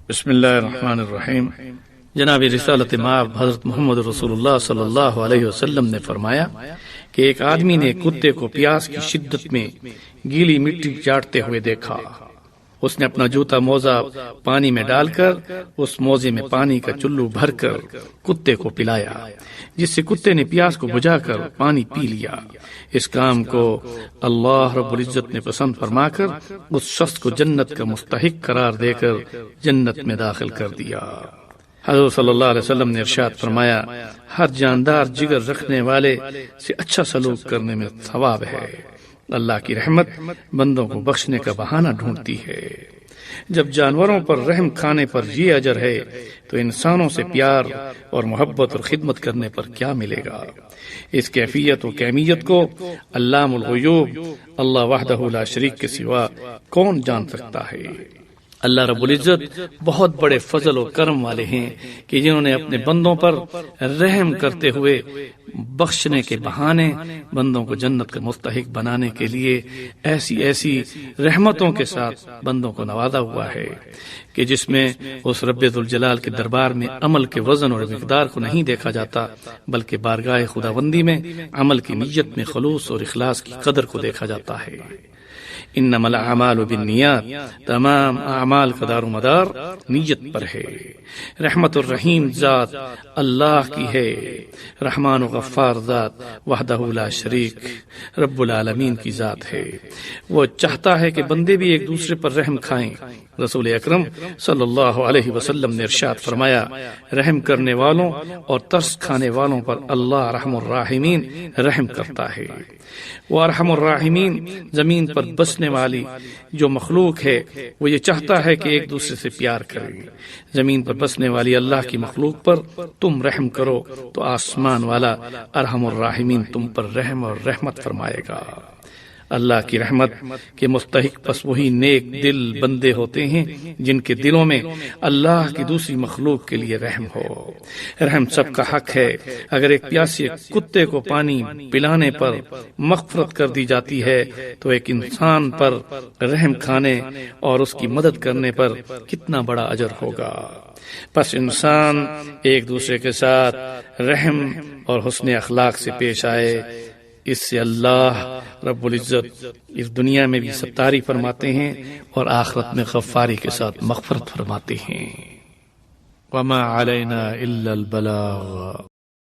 بسم اللہ الرحمن الرحیم۔ جناب رسالت مآب حضرت محمد رسول اللہ صلی اللہ علیہ وسلم نے فرمایا کہ ایک آدمی نے کتے کو پیاس کی شدت میں گیلی مٹی چاٹتے ہوئے دیکھا۔ اس نے اپنا جوتا موزہ پانی میں ڈال کر اس موزے میں پانی کا چلو بھر کر کتے کو پلایا، جس سے کتے نے پیاس کو بجھا کر پانی پی لیا۔ اس کام کو اللہ رب العزت نے پسند فرما کر اس شخص کو جنت کا مستحق قرار دے کر جنت میں داخل کر دیا۔ حضرت صلی اللہ علیہ وسلم نے ارشاد فرمایا، ہر جاندار جگر رکھنے والے سے اچھا سلوک کرنے میں ثواب ہے۔ اللہ کی رحمت بندوں کو بخشنے کا بہانہ ڈھونڈتی ہے۔ جب جانوروں پر رحم کھانے پر یہ اجر ہے تو انسانوں سے پیار اور محبت اور خدمت کرنے پر کیا ملے گا؟ اس کیفیت و کیمیت کو علام الغیوب اللہ وحدہ لا شریک کے سوا کون جان سکتا ہے؟ اللہ رب العزت بہت بڑے فضل و کرم والے ہیں کہ جنہوں نے اپنے بندوں پر رحم کرتے ہوئے بخشنے کے بہانے بندوں کو جنت کا مستحق بنانے کے لیے ایسی رحمتوں کے ساتھ بندوں کو نوازا ہوا ہے کہ جس میں اس رب ذوالجلال کے دربار میں عمل کے وزن اور مقدار کو نہیں دیکھا جاتا، بلکہ بارگاہ خداوندی میں عمل کی نیت میں خلوص اور اخلاص کی قدر کو دیکھا جاتا ہے۔ انما الاعمال بالنیات، تمام اعمال کا دار و مدار نیت پر ہے۔ رحمت الرحیم ذات اللہ کی ہے، رحمان و غفار ذات وحدہ لا شریک رب العالمین کی ذات ہے۔ وہ چاہتا ہے کہ بندے بھی ایک دوسرے پر رحم کھائیں۔ رسول اکرم صلی اللہ علیہ وسلم نے ارشاد فرمایا، رحم کرنے والوں اور ترس کھانے والوں پر اللہ رحم الراحمین رحم کرتا ہے۔ وہ ارحم الراحمین زمین پر بسنے والی جو مخلوق ہے وہ یہ چاہتا ہے کہ ایک دوسرے سے پیار کریں۔ زمین پر بسنے والی اللہ کی مخلوق پر تم رحم کرو تو آسمان والا ارحم الراحمین تم پر رحم اور رحمت فرمائے گا۔ اللہ کی رحمت کے مستحق بس وہی نیک دل بندے ہوتے ہیں جن کے دلوں میں اللہ کی دوسری مخلوق کے لیے رحم ہو۔ رحم سب کا حق ہے۔ اگر ایک پیاسے کتے کو پانی پلانے پر مغفرت کر دی جاتی ہے تو ایک انسان پر رحم کھانے اور اس کی مدد کرنے پر کتنا بڑا اجر ہوگا۔ پس انسان ایک دوسرے کے ساتھ رحم اور حسن اخلاق سے پیش آئے، اس سے اللہ رب العزت اس دنیا میں بھی ستاری فرماتے ہیں اور آخرت میں غفاری کے ساتھ مغفرت فرماتے ہیں۔ وما علینا الا البلاغ۔